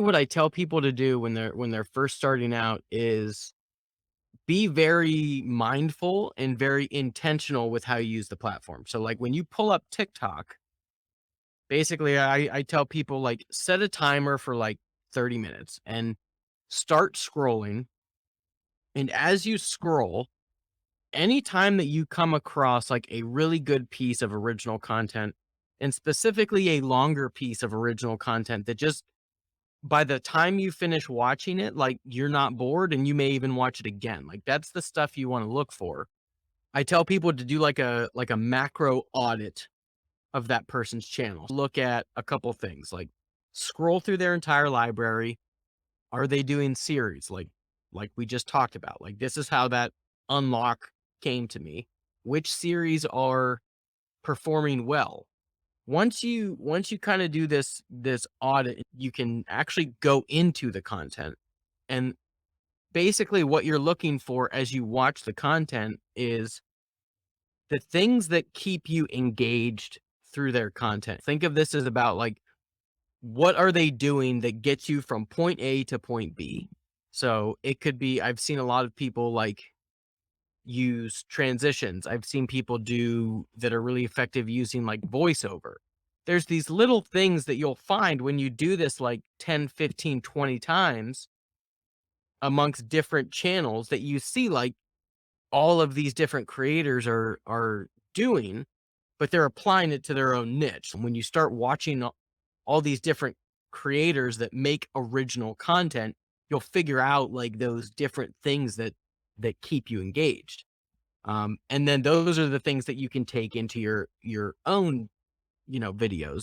What I tell people to do when they're first starting out is be very mindful and very intentional with how you use the platform. So like when you pull up TikTok, basically I tell people like set a timer for like 30 minutes and start scrolling. And as you scroll, anytime that you come across like a really good piece of original content, and specifically a longer piece of original content that just by the time you finish watching it, like, you're not bored and you may even watch it again. Like, that's the stuff you wanna look for. I tell people to do like a macro audit of that person's channel. Look at a couple things, like, scroll through their entire library. Are they doing series? Like we just talked about. Like, this is how that unlock came to me. Which series are performing well? Once you kinda do this audit, you can actually go into the content, and basically what you're looking for as you watch the content is the things that keep you engaged through their content. Think of this as about, like, what are they doing that gets you from point A to point B? So, it could be I've seen a lot of people, like, use transitions. I've seen people do that are really effective using like voiceover. There's these little things that you'll find when you do this like 10, 15, 20 times amongst different channels that you see like all of these different creators are doing, but they're applying it to their own niche. And when you start watching all these different creators that make original content, you'll figure out like those different things that keep you engaged. And then those are the things that you can take into your own, videos.